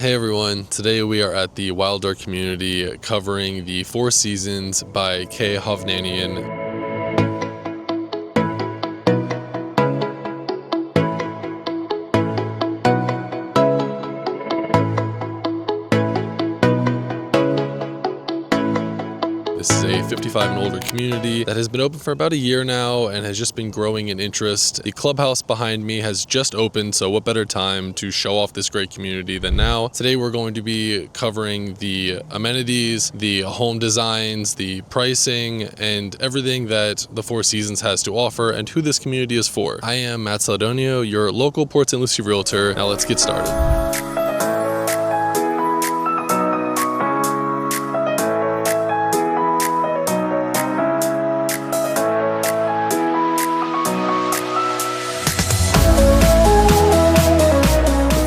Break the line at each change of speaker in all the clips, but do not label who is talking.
Hey everyone, today we are at the Wylder community covering the Four Seasons by Hovnanian. This is a 55 and older community that has been open for about a year now and has just been growing in interest. The clubhouse behind me has just opened, so what better time to show off this great community than now? Today we're going to be covering the amenities, the home designs, the pricing, and everything that the Four Seasons has to offer and who this community is for. I am Matt Saldonio, your local Port St. Lucie realtor. Now let's get started.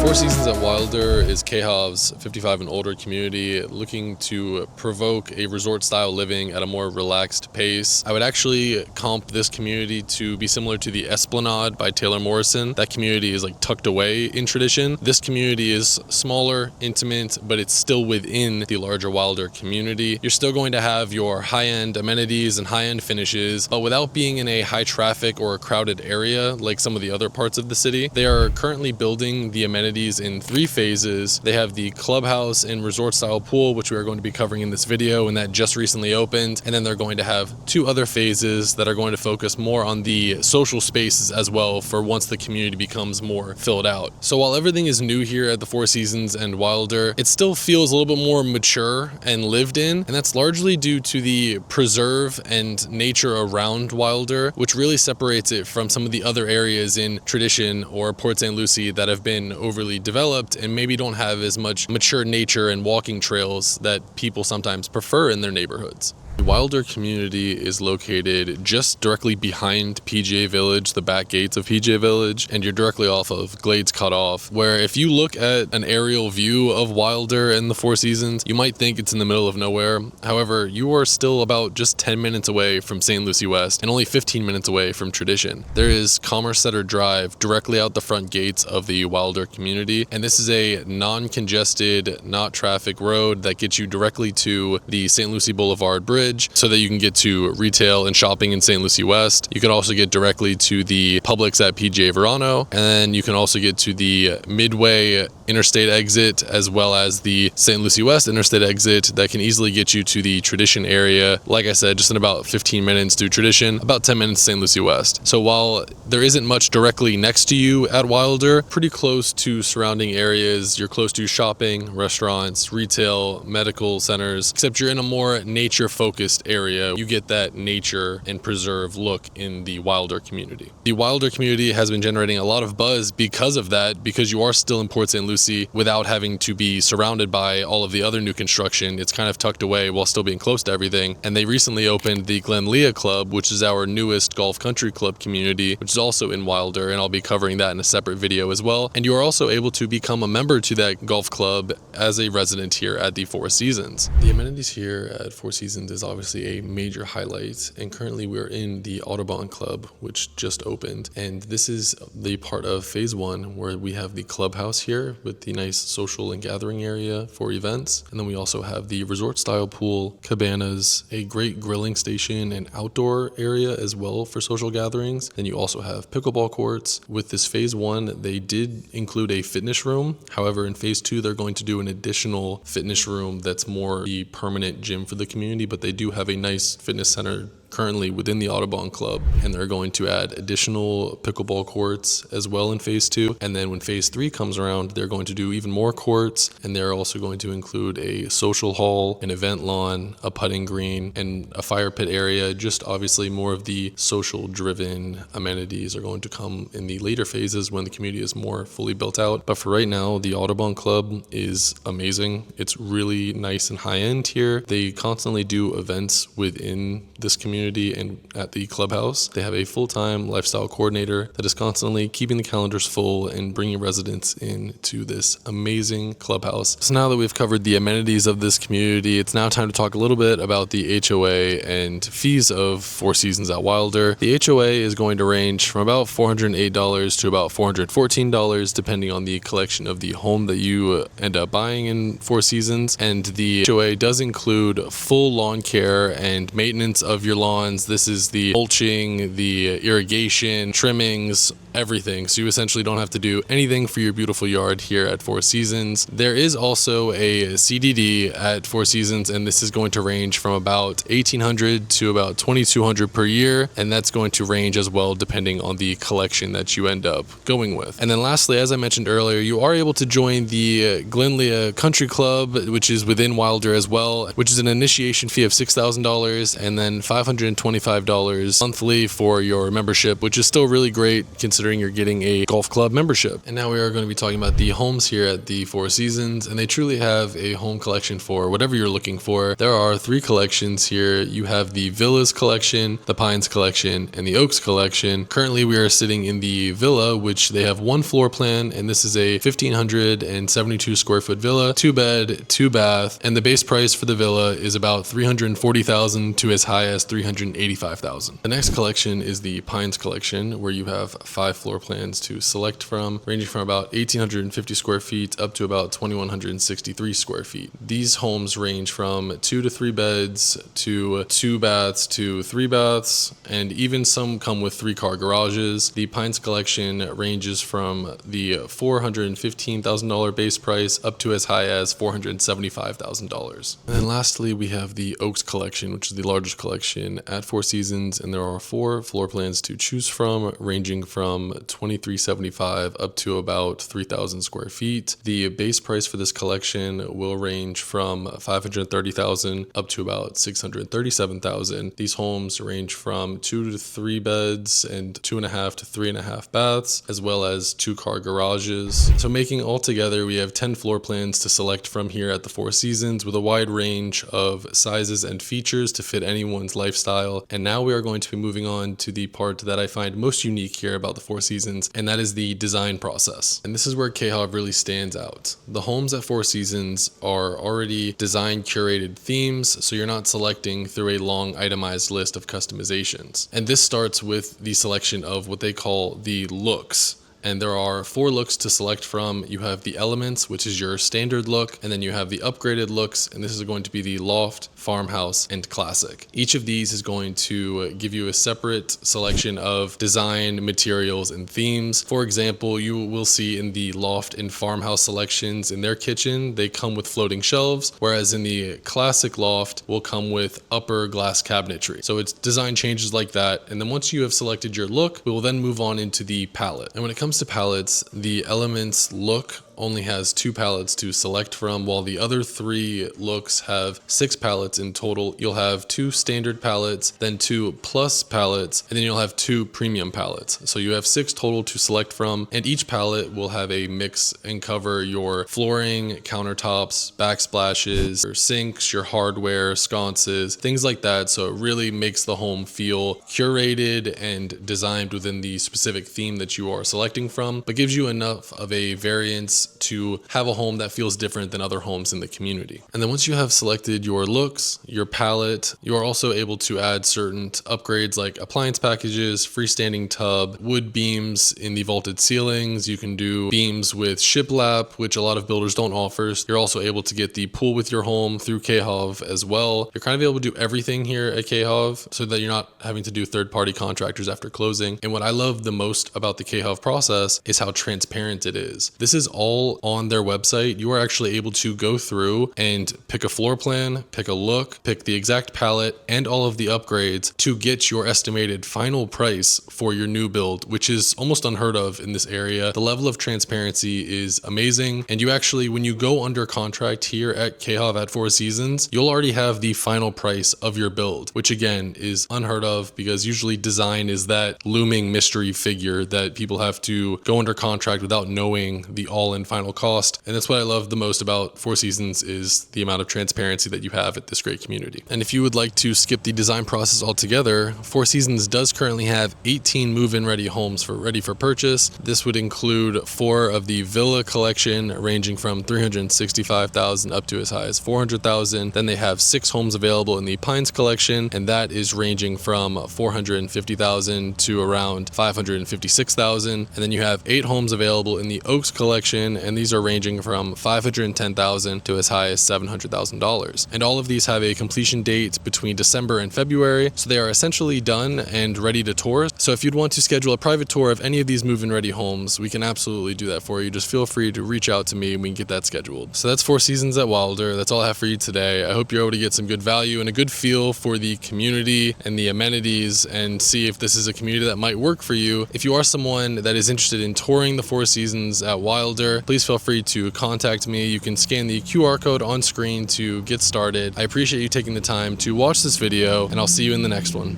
Four Seasons at Wylder is Hov's 55 and older community looking to provoke a resort-style living at a more relaxed pace. I would actually comp this community to be similar to the Esplanade by Taylor Morrison. That community is like tucked away in tradition. This community is smaller, intimate, but it's still within the larger Wylder community. You're still going to have your high-end amenities and high-end finishes, but without being in a high traffic or a crowded area like some of the other parts of the city. They are currently building the amenities in 3 phases. They have the clubhouse and resort style pool, which we are going to be covering in this video, and that just recently opened. And then they're going to have 2 other phases that are going to focus more on the social spaces as well for once the community becomes more filled out. So while everything is new here at the Four Seasons and Wylder, it still feels a little bit more mature and lived in, and that's largely due to the preserve and nature around Wylder, which really separates it from some of the other areas in tradition or Port St. Lucie that have been overly developed and maybe don't have as much mature nature and walking trails that people sometimes prefer in their neighborhoods. The Wylder community is located just directly behind PGA Village, the back gates of PGA Village, and you're directly off of Glades Cutoff, where if you look at an aerial view of Wylder and the Four Seasons, you might think it's in the middle of nowhere. However, you are still about just 10 minutes away from St. Lucie West and only 15 minutes away from tradition. There is Commerce Center Drive directly out the front gates of the Wylder community, and this is a non-congested, not traffic road that gets you directly to the St. Lucie Boulevard Bridge, so that you can get to retail and shopping in St. Lucie West. You can also get directly to the Publix at PGA Verano, and then you can also get to the Midway Interstate exit as well as the St. Lucie West Interstate exit that can easily get you to the Tradition area. Like I said, just in about 15 minutes to Tradition, about 10 minutes to St. Lucie West. So while there isn't much directly next to you at Wylder, pretty close to surrounding areas. You're close to shopping, restaurants, retail, medical centers, except you're in a more nature-focused area. You get that nature and preserve look in the Wylder community. The Wylder community has been generating a lot of buzz because of that, because you are still in Port St. Lucie without having to be surrounded by all of the other new construction. It's kind of tucked away while still being close to everything. And they recently opened the Glen Leah Club, which is our newest golf country club community, which is also in Wylder, and I'll be covering that in a separate video as well. And you are also able to become a member to that golf club as a resident here at the Four Seasons. The amenities here at Four Seasons is obviously a major highlight, and currently we're in the Audubon Club, which just opened, and this is the part of phase 1 where we have the clubhouse here with the nice social and gathering area for events, and then we also have the resort style pool, cabanas, a great grilling station and outdoor area as well for social gatherings. Then you also have pickleball courts. With this phase 1, they did include a fitness room. However, in phase 2 they're going to do an additional fitness room that's more the permanent gym for the community, but they do have a nice fitness center currently within the Audubon Club, and they're going to add additional pickleball courts as well in phase 2. And then when phase 3 comes around, they're going to do even more courts, and they're also going to include a social hall, an event lawn, a putting green, and a fire pit area. Just obviously more of the social driven amenities are going to come in the later phases when the community is more fully built out. But for right now, the Audubon Club is amazing. It's really nice and high end here. They constantly do events within this community community and at the clubhouse. They have a full-time lifestyle coordinator that is constantly keeping the calendars full and bringing residents into this amazing clubhouse. So now that we've covered the amenities of this community, it's now time to talk a little bit about the HOA and fees of Four Seasons at Wylder. The HOA is going to range from about $408 to about $414, depending on the collection of the home that you end up buying in Four Seasons. And the HOA does include full lawn care and maintenance of your lawns. This is the mulching, the irrigation, trimmings, everything. So you essentially don't have to do anything for your beautiful yard here at Four Seasons. There is also a CDD at Four Seasons, and this is going to range from about $1,800 to about $2,200 per year, and that's going to range as well depending on the collection that you end up going with. And then lastly, as I mentioned earlier, you are able to join the Glenlea Country Club, which is within Wylder as well, which is an initiation fee of $6,000 and then $525 monthly for your membership, which is still really great considering you're getting a golf club membership. And now we are going to be talking about the homes here at the Four Seasons, and they truly have a home collection for whatever you're looking for. There are 3 collections here. You have the Villas collection, the Pines collection, and the Oaks collection. Currently we are sitting in the Villa, which they have 1 floor plan, and this is a 1,572 square foot villa, 2 bed, 2 bath, and the base price for the villa is about $340,000 to as high as $385,000. The next collection is the Pines collection, where you have 5 floor plans to select from, ranging from about 1,850 square feet up to about 2,163 square feet. These homes range from 2 to 3 beds to 2 baths to 3 baths, and even some come with 3-car garages. The Pines collection ranges from the $415,000 base price up to as high as $475,000. And then lastly, we have the Oaks collection, which is the largest collection at Four Seasons, and there are 4 floor plans to choose from, ranging from $2,375 up to about 3,000 square feet. The base price for this collection will range from $530,000 up to about $637,000. These homes range from 2 to 3 beds and 2.5 to 3.5 baths, as well as 2-car garages. So making altogether, we have 10 floor plans to select from here at the Four Seasons, with a wide range of sizes and features to fit anyone's lifestyle. And now we are going to be moving on to the part that I find most unique here about the Four Seasons, and that is the design process. And this is where KHOV really stands out. The homes at Four Seasons are already design curated themes, so you're not selecting through a long itemized list of customizations. And this starts with the selection of what they call the looks. And there are 4 looks to select from. You have the Elements, which is your standard look, and then you have the upgraded looks, and this is going to be the Loft, Farmhouse, and Classic. Each of these is going to give you a separate selection of design, materials, and themes. For example, you will see in the Loft and Farmhouse selections in their kitchen, they come with floating shelves, whereas in the Classic Loft will come with upper glass cabinetry. So it's design changes like that. And then once you have selected your look, we will then move on into the palette. And when it comes to palettes, the Elements look only has 2 palettes to select from, while the other 3 looks have 6 palettes in total. You'll have 2 standard palettes, then 2 plus palettes, and then you'll have 2 premium palettes. So you have 6 total to select from, and each palette will have a mix and cover your flooring, countertops, backsplashes, your sinks, your hardware, sconces, things like that. So it really makes the home feel curated and designed within the specific theme that you are selecting from, but gives you enough of a variance to have a home that feels different than other homes in the community. And then once you have selected your looks, your palette, you are also able to add certain upgrades like appliance packages, freestanding tub, wood beams in the vaulted ceilings. You can do beams with shiplap, which a lot of builders don't offer. You're also able to get the pool with your home through KHOV as well. You're kind of able to do everything here at KHOV so that you're not having to do third-party contractors after closing. And what I love the most about the KHOV process is how transparent it is. This is all on their website. You are actually able to go through and pick a floor plan, pick a look, pick the exact palette, and all of the upgrades to get your estimated final price for your new build, which is almost unheard of in this area. The level of transparency is amazing. And you actually, when you go under contract here at KHOV at Four Seasons, you'll already have the final price of your build, which again is unheard of because usually design is that looming mystery figure that people have to go under contract without knowing the all-in and final cost. And that's what I love the most about Four Seasons, is the amount of transparency that you have at this great community. And if you would like to skip the design process altogether, Four Seasons does currently have 18 move-in ready homes ready for purchase. This would include 4 of the Villa collection, ranging from $365,000 up to as high as $400,000. Then they have 6 homes available in the Pines collection, and that is ranging from $450,000 to around $556,000. And then you have 8 homes available in the Oaks collection, and these are ranging from $510,000 to as high as $700,000. And all of these have a completion date between December and February, so they are essentially done and ready to tour. So if you'd want to schedule a private tour of any of these move-in ready homes, we can absolutely do that for you. Just feel free to reach out to me and we can get that scheduled. So that's Four Seasons at Wylder. That's all I have for you today. I hope you're able to get some good value and a good feel for the community and the amenities, and see if this is a community that might work for you. If you are someone that is interested in touring the Four Seasons at Wylder, please feel free to contact me. You can scan the QR code on screen to get started. I appreciate you taking the time to watch this video, and I'll see you in the next one.